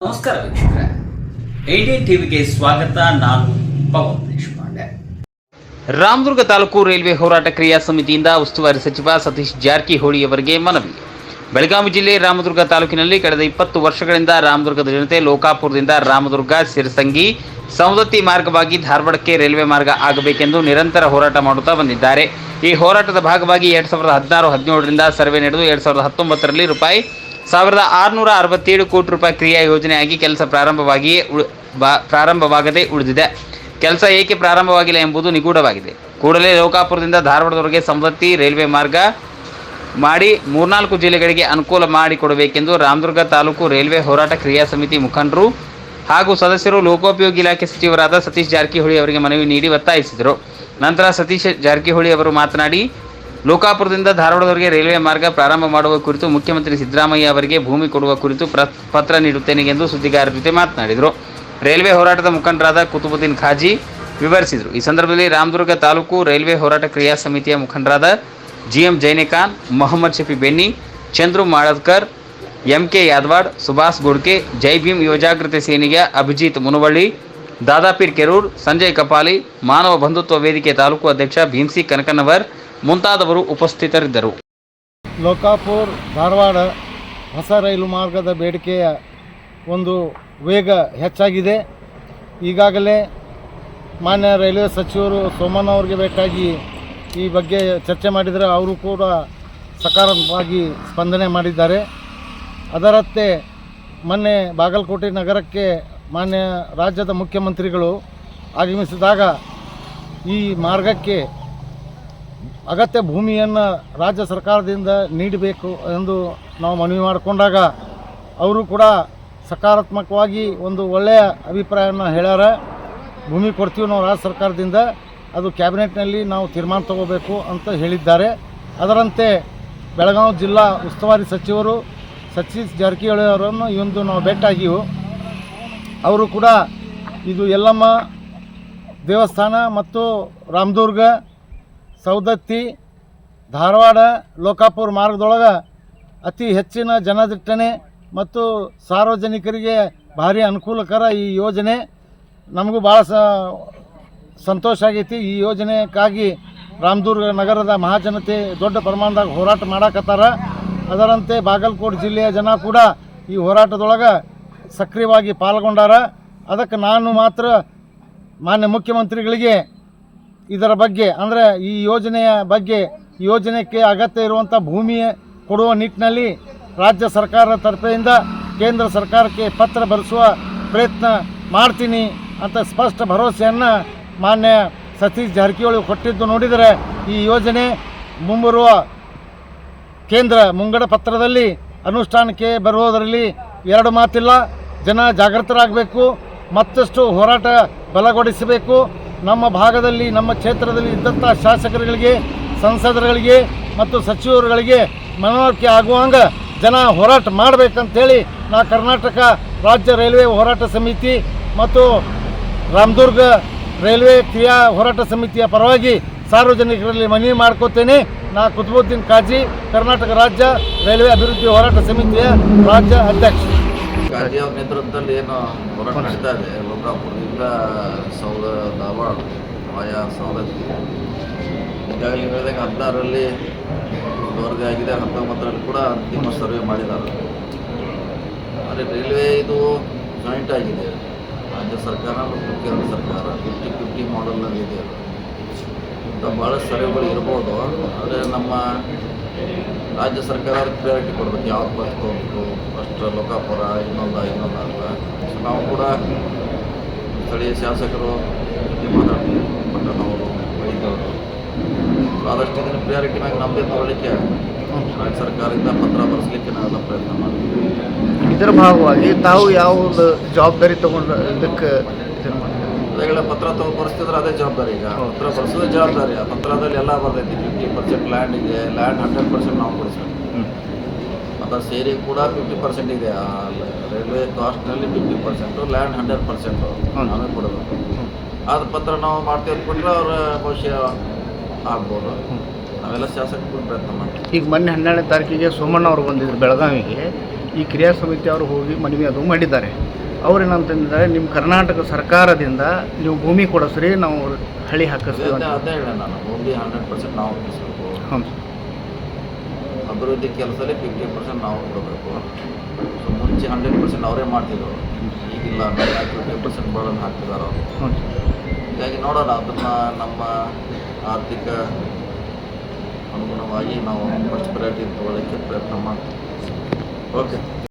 ನಮಸ್ಕಾರ ವೀಕ್ಷಕರೇ, 18 ಟಿವಿಗೆ ಸ್ವಾಗತ. ನಾನು ಪವನ್ ದೇಶಪಾಂಡೆ. ರಾಮದುರ್ಗ ತಾಲೂಕು ರೈಲ್ವೆ ಹೋರಾಟ ಕ್ರಿಯಾ ಸಮಿತಿಯಿಂದ ಉಸ್ತುವಾರಿ ಸಚಿವ ಸತೀಶ್ ಜಾರಕಿಹೊಳಿ ಅವರಿಗೆ ಮನವಿ. ಬೆಳಗಾವಿ ಜಿಲ್ಲೆ ರಾಮದುರ್ಗ ತಾಲೂಕಿನಲ್ಲಿ ಕಳೆದ 20 ವರ್ಷಗಳಿಂದ ರಾಮದುರ್ಗದ ಜನತೆ ಲೋಕಾಪುರದಿಂದ ರಾಮದುರ್ಗ ಸಿರಸಂಗಿ ಸವದತ್ತಿ ಮಾರ್ಗವಾಗಿ ಧಾರವಾಡಕ್ಕೆ ರೈಲ್ವೆ ಮಾರ್ಗ ಆಗಬೇಕೆಂದು ನಿರಂತರ ಹೋರಾಟ ಮಾಡುತ್ತಾ ಬಂದಿದ್ದಾರೆ. ಈ ಹೋರಾಟದ ಭಾಗವಾಗಿ 2016-17ರಿಂದ ಸರ್ವೆ ನಡೆದು 2019ರಲ್ಲಿ ರೂಪಾಯಿ 1667 ಕೋಟಿ ರೂಪಾಯಿ ಕ್ರಿಯಾ ಯೋಜನೆಯಾಗಿ ಕೆಲಸ ಪ್ರಾರಂಭವಾಗದೇ ಉಳಿದಿದೆ. ಕೆಲಸ ಏಕೆ ಪ್ರಾರಂಭವಾಗಿಲ್ಲ ಎಂಬುದು ನಿಗೂಢವಾಗಿದೆ. ಕೂಡಲೇ ಲೋಕಾಪುರದಿಂದ ಧಾರವಾಡದವರೆಗೆ ಸವದತ್ತಿ ರೈಲ್ವೆ ಮಾರ್ಗ ಮಾಡಿ 3-4 ಜಿಲ್ಲೆಗಳಿಗೆ ಅನುಕೂಲ ಮಾಡಿಕೊಡಬೇಕೆಂದು ರಾಮದುರ್ಗ ತಾಲೂಕು ರೈಲ್ವೆ ಹೋರಾಟ ಕ್ರಿಯಾ ಸಮಿತಿ ಮುಖಂಡರು ಹಾಗೂ ಸದಸ್ಯರು ಲೋಕೋಪಯೋಗಿ ಇಲಾಖೆ ಸಚಿವರಾದ ಸತೀಶ್ ಜಾರಕಿಹೊಳಿ ಅವರಿಗೆ ಮನವಿ ನೀಡಿ ಒತ್ತಾಯಿಸಿದರು. ನಂತರ ಸತೀಶ್ ಜಾರಕಿಹೊಳಿ ಅವರು ಮಾತನಾಡಿ, ಲೋಕಾಪುರದಿಂದ ಧಾರವಾಡದವರೆಗೆ ರೈಲ್ವೆ ಮಾರ್ಗ ಪ್ರಾರಂಭ ಮಾಡುವ ಕುರಿತು ಮುಖ್ಯಮಂತ್ರಿ ಸಿದ್ದರಾಮಯ್ಯ ಅವರಿಗೆ ಭೂಮಿ ಕೊಡುವ ಕುರಿತು ಪತ್ರ ನೀಡುತ್ತೇನೆ ಎಂದು ಸುದ್ದಿಗಾರರ ಜೊತೆ ಮಾತನಾಡಿದರು. ರೈಲ್ವೆ ಹೋರಾಟದ ಮುಖಂಡರಾದ ಕುತುಬುದ್ದೀನ್ ಖಾಜಿ ವಿವರಿಸಿದರು. ಈ ಸಂದರ್ಭದಲ್ಲಿ ರಾಮದುರ್ಗ ತಾಲೂಕು ರೈಲ್ವೆ ಹೋರಾಟ ಕ್ರಿಯಾ ಸಮಿತಿಯ ಮುಖಂಡರಾದ GM ಜೈನೇಖಾನ್, ಮೊಹಮ್ಮದ್ ಶಫಿ ಬೆನ್ನಿ, ಚಂದ್ರು ಮಾಳದ್ಕರ್, MK ಯಾದವಾಡ್, ಸುಭಾಷ್ ಗೋಡ್ಕೆ, ಜೈ ಭೀಮ್ ಯುವಜಾಗೃತಿ ಸೇನೆಯ ಅಭಿಜಿತ್ ಮುನವಳ್ಳಿ, ದಾದಾಪೀರ್ ಕೆರೂರ್, ಸಂಜಯ್ ಕಪಾಲಿ, ಮಾನವ ಬಂಧುತ್ವ ವೇದಿಕೆ ತಾಲೂಕು ಅಧ್ಯಕ್ಷ ಭೀಮ್ಸಿ ಕನಕನವರ್ ಮುಂತಾದವರು ಉಪಸ್ಥಿತರಿದ್ದರು. ಲೋಕಾಪುರ ಧಾರವಾಡ ಹೊಸ ರೈಲು ಮಾರ್ಗದ ಬೇಡಿಕೆಯ ಒಂದು ವೇಗ ಹೆಚ್ಚಾಗಿದೆ. ಈಗಾಗಲೇ ಮಾನ್ಯ ರೈಲ್ವೆ ಸಚಿವರು ಸೋಮಣ್ಣ ಅವರಿಗೆ ಭೇಟಿಯಾಗಿ ಈ ಬಗ್ಗೆ ಚರ್ಚೆ ಮಾಡಿದರೆ ಅವರು ಕೂಡ ಸಕಾರಾತ್ಮಕವಾಗಿ ಸ್ಪಂದನೆ ಮಾಡಿದ್ದಾರೆ. ಅದರಂತೆ ಮೊನ್ನೆ ಬಾಗಲಕೋಟೆ ನಗರಕ್ಕೆ ಮಾನ್ಯ ರಾಜ್ಯದ ಮುಖ್ಯಮಂತ್ರಿಗಳು ಆಗಮಿಸಿದಾಗ ಈ ಮಾರ್ಗಕ್ಕೆ ಅಗತ್ಯ ಭೂಮಿಯನ್ನು ರಾಜ್ಯ ಸರ್ಕಾರದಿಂದ ನೀಡಬೇಕು ಎಂದು ನಾವು ಮನವಿ ಮಾಡಿಕೊಂಡಾಗ ಅವರು ಕೂಡ ಸಕಾರಾತ್ಮಕವಾಗಿ ಒಂದು ಒಳ್ಳೆಯ ಅಭಿಪ್ರಾಯವನ್ನು ಹೇಳ್ಯಾರ. ಭೂಮಿ ಕೊಡ್ತೀವಿ ನಾವು ರಾಜ್ಯ ಸರ್ಕಾರದಿಂದ, ಅದು ಕ್ಯಾಬಿನೆಟ್ನಲ್ಲಿ ನಾವು ತೀರ್ಮಾನ ತಗೋಬೇಕು ಅಂತ ಹೇಳಿದ್ದಾರೆ. ಅದರಂತೆ ಬೆಳಗಾವಿ ಜಿಲ್ಲಾ ಉಸ್ತುವಾರಿ ಸಚಿವರು ಸತೀಶ್ ಜಾರಕಿಹೊಳಿ ಅವರನ್ನು ಇಂದು ನಾವು ಭೇಟಿಯಾಗಿವು. ಅವರು ಕೂಡ ಇದು ಯಲ್ಲಮ್ಮ ದೇವಸ್ಥಾನ ಮತ್ತು ರಾಮದುರ್ಗ, ಸವದತ್ತಿ, ಧಾರವಾಡ, ಲೋಕಾಪುರ ಮಾರ್ಗದೊಳಗೆ ಅತಿ ಹೆಚ್ಚಿನ ಜನದಟ್ಟಣೆ ಮತ್ತು ಸಾರ್ವಜನಿಕರಿಗೆ ಭಾರಿ ಅನುಕೂಲಕರ ಈ ಯೋಜನೆ. ನಮಗೂ ಭಾಳ ಸಂತೋಷ ಆಗೈತಿ. ಈ ಯೋಜನೆಗಾಗಿ ರಾಮದುರ್ಗ ನಗರದ ಮಹಾಜನತೆ ದೊಡ್ಡ ಪ್ರಮಾಣದಾಗ ಹೋರಾಟ ಮಾಡಕತ್ತಾರ. ಅದರಂತೆ ಬಾಗಲಕೋಟೆ ಜಿಲ್ಲೆಯ ಜನ ಕೂಡ ಈ ಹೋರಾಟದೊಳಗೆ ಸಕ್ರಿಯವಾಗಿ ಪಾಲ್ಗೊಂಡಾರ. ಅದಕ್ಕೆ ನಾನು ಮಾತ್ರ ಮಾನ್ಯ ಮುಖ್ಯಮಂತ್ರಿಗಳಿಗೆ ಇದರ ಬಗ್ಗೆ ಅಂದರೆ ಈ ಯೋಜನೆಯ ಬಗ್ಗೆ, ಯೋಜನೆಗೆ ಅಗತ್ಯ ಇರುವಂಥ ಭೂಮಿ ಕೊಡುವ ನಿಟ್ಟಿನಲ್ಲಿ ರಾಜ್ಯ ಸರ್ಕಾರದ ತರಫಿಂದ ಕೇಂದ್ರ ಸರ್ಕಾರಕ್ಕೆ ಪತ್ರ ಬರೆಸುವ ಪ್ರಯತ್ನ ಮಾಡ್ತೀನಿ ಅಂತ ಸ್ಪಷ್ಟ ಭರವಸೆಯನ್ನು ಮಾನ್ಯ ಸತೀಶ್ ಜಾರಕಿಹೊಳಿ ಕೊಟ್ಟಿದ್ದು ನೋಡಿದರೆ ಈ ಯೋಜನೆ ಮುಂಬರುವ ಕೇಂದ್ರ ಮುಂಗಡ ಪತ್ರದಲ್ಲಿ ಅನುಷ್ಠಾನಕ್ಕೆ ಬರುವುದರಲ್ಲಿ ಎರಡು ಮಾತಿಲ್ಲ. ಜನ ಜಾಗೃತರಾಗಬೇಕು, ಮತ್ತಷ್ಟು ಹೋರಾಟ ಬಲಗೊಳಿಸಬೇಕು. ನಮ್ಮ ಭಾಗದಲ್ಲಿ, ನಮ್ಮ ಕ್ಷೇತ್ರದಲ್ಲಿ ಇದ್ದಂಥ ಶಾಸಕರುಗಳಿಗೆ, ಸಂಸದರುಗಳಿಗೆ ಮತ್ತು ಸಚಿವರುಗಳಿಗೆ ಮನವರಿಕೆ ಆಗುವಂಗೆ ಜನ ಹೋರಾಟ ಮಾಡಬೇಕಂತೇಳಿ ನಾ ಕರ್ನಾಟಕ ರಾಜ್ಯ ರೈಲ್ವೆ ಹೋರಾಟ ಸಮಿತಿ ಮತ್ತು ರಾಮದುರ್ಗ ರೈಲ್ವೆ ಕ್ರಿಯಾ ಹೋರಾಟ ಸಮಿತಿಯ ಪರವಾಗಿ ಸಾರ್ವಜನಿಕರಲ್ಲಿ ಮನವಿ ಮಾಡ್ಕೋತೇನೆ. ನಾ ಕುತುಬುದ್ದೀನ್ ಖಾಜಿ, ಕರ್ನಾಟಕ ರಾಜ್ಯ ರೈಲ್ವೆ ಅಭಿವೃದ್ಧಿ ಹೋರಾಟ ಸಮಿತಿಯ ರಾಜ್ಯ ಅಧ್ಯಕ್ಷ. ಖಾಜಿ ಅವ್ರ ನೇತೃತ್ವದಲ್ಲಿ ಏನು ಹೋರಾಟ ನಡೀತಾ ಇದೆ, ಲೋಕಾಪುರದಿಂದ ಧಾರವಾಡ ಆಯಾ ಸವದತ್ತಿ, ಈಗಾಗಲೇ ಹೇಳಿದಾಗ 16ರಲ್ಲಿ ವರದಿ ಆಗಿದೆ, 19ರಲ್ಲಿ ಕೂಡ ಅಂತಿಮ ಸರ್ವೆ ಮಾಡಿದ್ದಾರೆ. ಆದರೆ ರೈಲ್ವೆ ಇದು ಜಾಯಿಂಟ್ ಆಗಿದೆ, ರಾಜ್ಯ ಸರ್ಕಾರ ಮತ್ತು ಕೇಂದ್ರ ಸರ್ಕಾರ 50-50 ಮಾಡೆಲ್ನಲ್ಲಿ ಇದೆ. ಭಾಳ ಸರ್ವೆಗಳು ಇರ್ಬೋದು, ಆದರೆ ನಮ್ಮ ರಾಜ್ಯ ಸರ್ಕಾರ ಪ್ರಿಯಾರಿಟಿ ಕೊಡಬೇಕು, ಯಾವ್ದು ಫಸ್ಟ್ ಹೋಗ್ಬೇಕು, ಫಸ್ಟ್ ಲೋಕಾಪುರ, ಇನ್ನೊಂದು ಅಂತ. ನಾವು ಕೂಡ ಸ್ಥಳೀಯ ಶಾಸಕರು ಮಾತಾಡ್ತೀವಿ, ಪಟ್ಟಣವರು, ವೈದ್ಯರು ಆದಷ್ಟು ಇದನ್ನು ಪ್ರಿಯಾರಿಟಿ ಮ್ಯಾಗ ನಮ್ಮದೇ ತಗೊಳ್ಳಿಕ್ಕೆ ರಾಜ್ಯ ಸರ್ಕಾರದಿಂದ ಪತ್ರ ಬರೆಸಲಿಕ್ಕೆ ನಾವೆಲ್ಲ ಪ್ರಯತ್ನ ಮಾಡ್ತೀವಿ. ಇದರ ಭಾಗವಾಗಿ ತಾವು ಯಾವ ಒಂದು ಜವಾಬ್ದಾರಿ ತಗೊಂಡು ಇದಕ್ಕೆ ಅದೇಗಳ ಪತ್ರ ಬರೆಸ್ತಿದ್ರೆ ಅದೇ ಜವಾಬ್ದಾರಿ. ಈಗ ಪತ್ರ ಬರೆಸೋದೇ ಜವಾಬ್ದಾರಿ. ಆ ಪತ್ರದಲ್ಲಿ ಎಲ್ಲ ಬರ್ತೈತಿ. 50% ಲ್ಯಾಂಡ್ ಇದೆ, ಲ್ಯಾಂಡ್ 100% ನಾವು ಕೊಡಿಸ್ಬೇಕು. ಮತ್ತು ಸೇರಿ ಕೂಡ 50% ಇದೆ. ಆ ರೈಲ್ವೆ ಕಾಸ್ಟ್ನಲ್ಲಿ 50%, ಲ್ಯಾಂಡ್ 100% ನಾವೇ ಕೊಡಬೇಕು. ಆದ ಪತ್ರ ನಾವು ಮಾಡ್ತೀವಿ ಅಂದ್ಕೊಂಡ್ರೆ ಅವ್ರ ಭವಿಷ್ಯ ಆಗ್ಬೋದು. ನಾವೆಲ್ಲ ಶಾಸಕರು ಪ್ರಯತ್ನ ಮಾಡ್ತೀವಿ. ಈಗ ಮೊನ್ನೆ 12ನೇ ತಾರೀಕಿಗೆ ಸೋಮಣ್ಣ ಅವರು ಬಂದಿದ್ರು ಬೆಳಗಾವಿಗೆ. ಈ ಕ್ರಿಯಾ ಸಮಿತಿಯವರು ಹೋಗಿ ಮನವಿ ಅದು ಮಾಡಿದ್ದಾರೆ. ಅವ್ರೇನಂತಂದಿದ್ದಾರೆ, ನಿಮ್ಮ ಕರ್ನಾಟಕ ಸರ್ಕಾರದಿಂದ ನೀವು ಭೂಮಿ ಕೊಡಿಸ್ರಿ, ನಾವು ಹಳಿ ಹಾಕಿಸ್ತೀವಿ ಅಂತ. ಅದೇ ಹೇಳ ನಾನು, ಭೂಮಿ 100% ನಾವು ಕೊಡಿಸ್ಬೇಕು, ಹ್ಞೂ ಅಭಿವೃದ್ಧಿ ಕೆಲಸದಲ್ಲಿ 50% ನಾವು ಕೊಡಬೇಕು. ಸೊ ಮುಂಚೆ 100% ಅವರೇ ಮಾಡ್ತಿದ್ರು, ಈಗಿಲ್ಲ 50% ಬರ್ಡನ್ ಹಾಕ್ತಿದ್ದಾರೆ ಅವರು. ಹ್ಞೂ ಹೀಗಾಗಿ ನೋಡೋಣ, ಅದನ್ನು ನಮ್ಮ ಆರ್ಥಿಕ ಅನುಗುಣವಾಗಿ ನಾವು ಫಸ್ಟ್ ಪ್ರಯಾರಿಟಿ ತಗೊಳ್ಳೋಕ್ಕೆ ಪ್ರಯತ್ನ ಮಾಡ್ತೀವಿ. ಓಕೆ.